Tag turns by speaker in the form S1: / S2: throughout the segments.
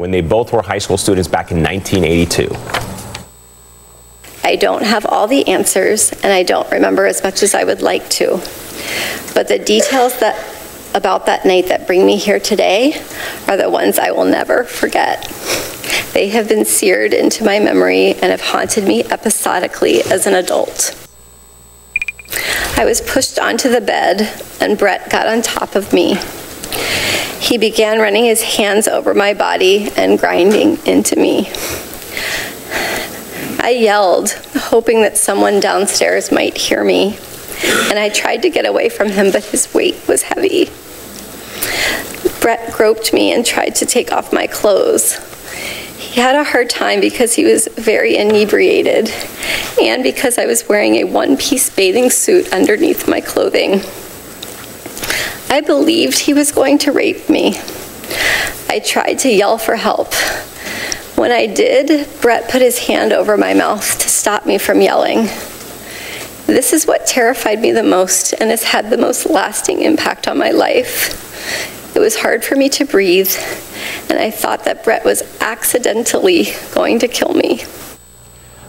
S1: when they both were high school students back in 1982.
S2: I don't have all the answers, and I don't remember as much as I would like to. But the details about that night that bring me here today are the ones I will never forget. They have been seared into my memory and have haunted me episodically as an adult. I was pushed onto the bed, and Brett got on top of me. He began running his hands over my body and grinding into me. I yelled, hoping that someone downstairs might hear me, and I tried to get away from him, but his weight was heavy. Brett groped me and tried to take off my clothes. He had a hard time because he was very inebriated and because I was wearing a one-piece bathing suit underneath my clothing. I believed he was going to rape me. I tried to yell for help. When I did, Brett put his hand over my mouth to stop me from yelling. This is what terrified me the most and has had the most lasting impact on my life. It was hard for me to breathe, and I thought that Brett was accidentally going to kill me.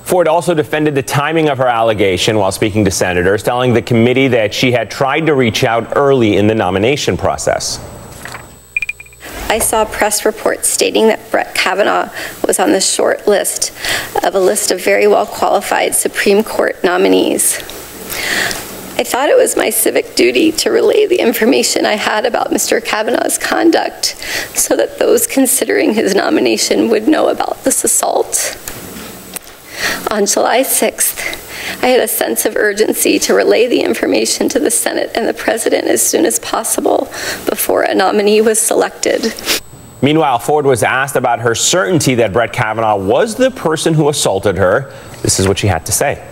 S1: Ford also defended the timing of her allegation while speaking to senators, telling the committee that she had tried to reach out early in the nomination process.
S2: I saw press reports stating that Brett Kavanaugh was on the short list of a list of very well-qualified Supreme Court nominees. I thought it was my civic duty to relay the information I had about Mr. Kavanaugh's conduct so that those considering his nomination would know about this assault. On July 6th, I had a sense of urgency to relay the information to the Senate and the President as soon as possible before a nominee was selected.
S1: Meanwhile, Ford was asked about her certainty that Brett Kavanaugh was the person who assaulted her. This is what she had to say.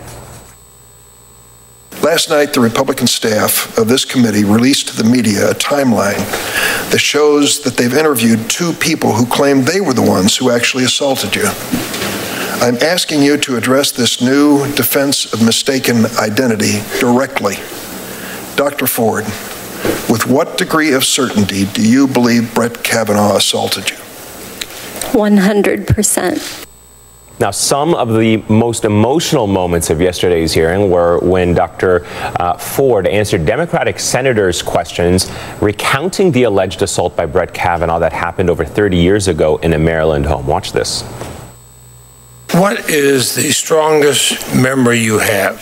S3: Last night, the Republican staff of this committee released to the media a timeline that shows that they've interviewed two people who claim they were the ones who actually assaulted you. I'm asking you to address this new defense of mistaken identity directly. Dr. Ford, with what degree of certainty do you believe Brett Kavanaugh assaulted you?
S2: 100%.
S1: Now, some of the most emotional moments of yesterday's hearing were when Dr. Ford answered Democratic senators' questions recounting the alleged assault by Brett Kavanaugh that happened over 30 years ago in a Maryland home. Watch this.
S4: What is the strongest memory you have?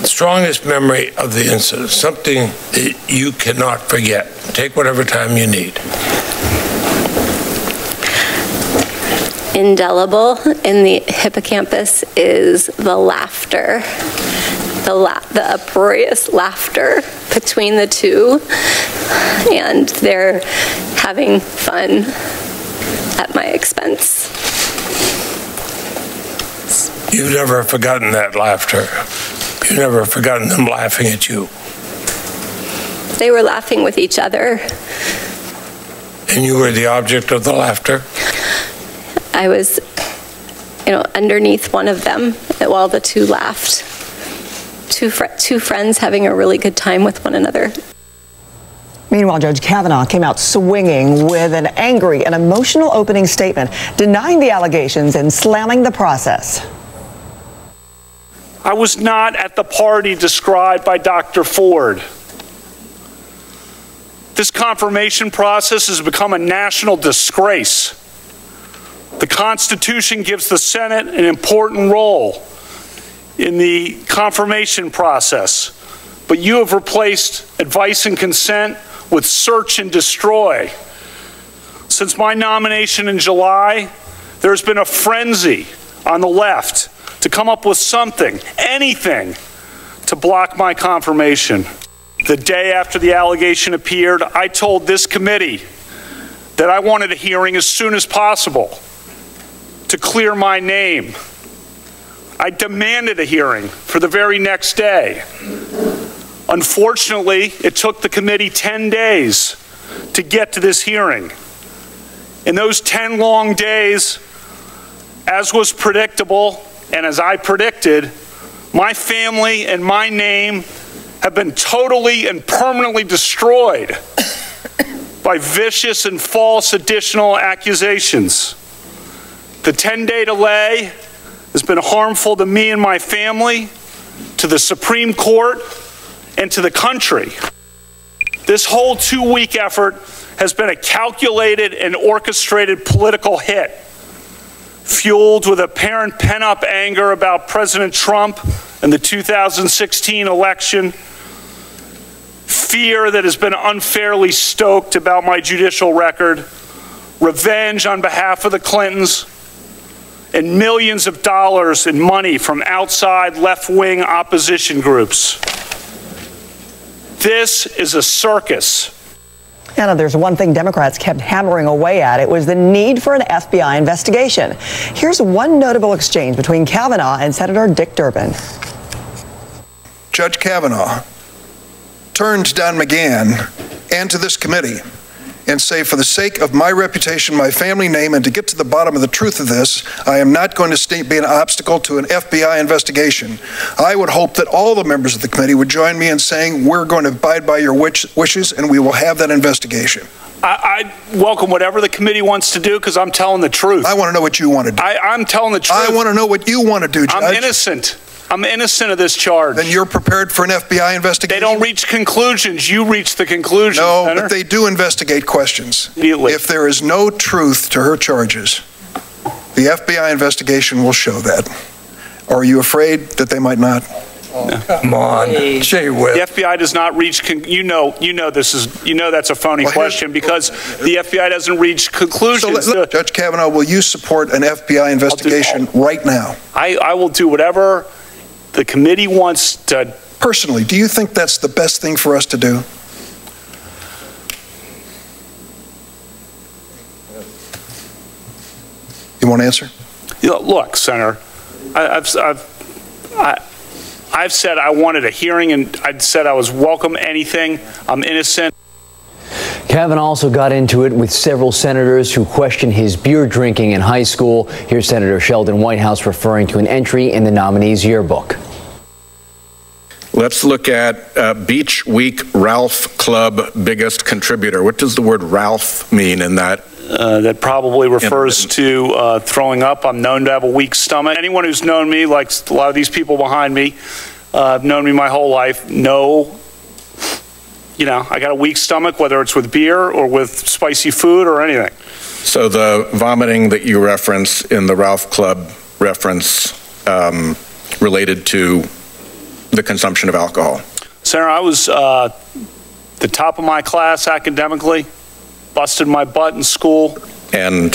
S4: The strongest memory of the incident, something that you cannot forget. Take whatever time you need.
S2: Indelible in the hippocampus is the laughter, the uproarious laughter between the two, and they're having fun at my expense.
S4: You've never forgotten that laughter. You've never forgotten them laughing at you.
S2: They were laughing with each other.
S4: And you were the object of the laughter?
S2: I was, underneath one of them while the two laughed. Two friends having a really good time with one another.
S5: Meanwhile, Judge Kavanaugh came out swinging with an angry and emotional opening statement, denying the allegations and slamming the process.
S6: I was not at the party described by Dr. Ford. This confirmation process has become a national disgrace. The Constitution gives the Senate an important role in the confirmation process, but you have replaced advice and consent with search and destroy. Since my nomination in July, there's been a frenzy on the left to come up with something, anything, to block my confirmation. The day after the allegation appeared, I told this committee that I wanted a hearing as soon as possible to clear my name. I demanded a hearing for the very next day. Unfortunately, it took the committee 10 days to get to this hearing. In those 10 long days, as was predictable and as I predicted, my family and my name have been totally and permanently destroyed. by vicious and false additional accusations. The 10-day delay has been harmful to me and my family, to the Supreme Court, and to the country. This whole 2-week effort has been a calculated and orchestrated political hit, fueled with apparent pent-up anger about President Trump and the 2016 election, fear that has been unfairly stoked about my judicial record, revenge on behalf of the Clintons, and millions of dollars in money from outside left-wing opposition groups. This is a circus.
S5: Anna, there's one thing Democrats kept hammering away at. It was the need for an FBI investigation. Here's one notable exchange between Kavanaugh and Senator Dick Durbin.
S3: Judge Kavanaugh turned to Don McGahn and to this committee and say, for the sake of my reputation, my family name, and to get to the bottom of the truth of this, I am not going to be an obstacle to an FBI investigation. I would hope that all the members of the committee would join me in saying we're going to abide by your wishes and we will have that investigation.
S6: I welcome whatever the committee wants to do because I'm telling the truth.
S3: I want to know what you want to do.
S6: I'm telling the truth.
S3: I want to know what you want to do, Judge.
S6: I'm innocent. I'm innocent of this charge.
S3: Then you're prepared for an FBI investigation?
S6: They don't reach conclusions. You reach the conclusion,
S3: No,
S6: Senator.
S3: but they do investigate questions.
S6: Immediately.
S3: If there is no truth to her charges, the FBI investigation will show that. Or are you afraid that they might not?
S4: Oh, come on, Jay Whip.
S6: The FBI does not reach. You know that's a phony question because the FBI doesn't reach conclusions.
S3: So Judge Kavanaugh, will you support an FBI investigation right now?
S6: I will do whatever the committee wants to.
S3: Personally, do you think that's the best thing for us to do? You want to answer?
S6: Look, Senator, I've said I wanted a hearing, and I said I was welcome anything. I'm innocent.
S7: Kavanaugh also got into it with several senators who questioned his beer drinking in high school. Here's Senator Sheldon Whitehouse referring to an entry in the nominee's yearbook.
S8: Let's look at Beach Week Ralph Club biggest contributor. What does the word Ralph mean in that?
S6: That probably refers to throwing up. I'm known to have a weak stomach. Anyone who's known me, like a lot of these people behind me, have known me my whole life, know, I got a weak stomach, whether it's with beer or with spicy food or anything.
S8: So the vomiting that you reference in the Ralph Club reference related to the consumption of alcohol?
S6: Senator, I was the top of my class academically, busted my butt in school.
S8: And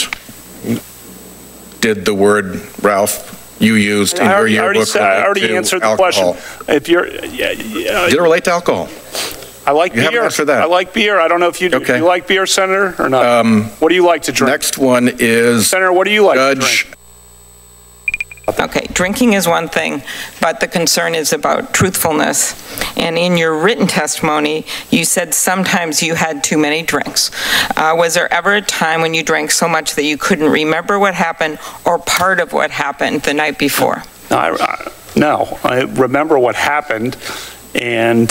S8: did the word Ralph you used in your yearbook
S6: I already answered the
S8: alcohol?
S6: question. If you're,
S8: Did it relate to alcohol?
S6: I like beer.
S8: You haven't answered that.
S6: I like beer. I don't know if you do.
S8: Okay.
S6: Do you like beer, Senator, or not? What do you like to drink?
S8: Next one is
S6: Senator, what do you like to drink?
S9: Okay, drinking is one thing, but the concern is about truthfulness. And in your written testimony, you said sometimes you had too many drinks. Was there ever a time when you drank so much that you couldn't remember what happened or part of what happened the night before?
S6: No, I remember what happened, and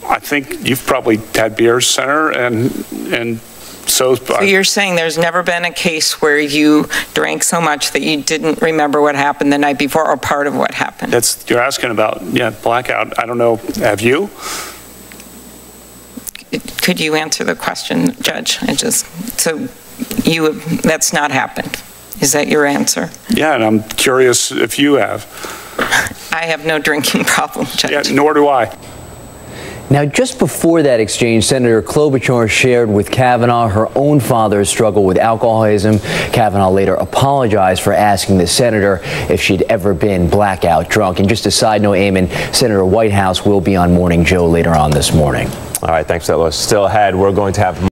S6: I think you've probably had beers, Senator, and so
S9: you're saying there's never been a case where you drank so much that you didn't remember what happened the night before or part of what happened?
S6: You're asking about, blackout. I don't know. Have you?
S9: Could you answer the question, Judge? That's not happened. Is that your answer?
S6: Yeah, and I'm curious if you have.
S9: I have no drinking problem, Judge.
S6: Yeah, nor do I.
S7: Now, just before that exchange, Senator Klobuchar shared with Kavanaugh her own father's struggle with alcoholism. Kavanaugh later apologized for asking the senator if she'd ever been blackout drunk. And just a side note, Eamon, Senator Whitehouse will be on Morning Joe later on this morning.
S1: All right, thanks for that, Lois. Still ahead, we're going to have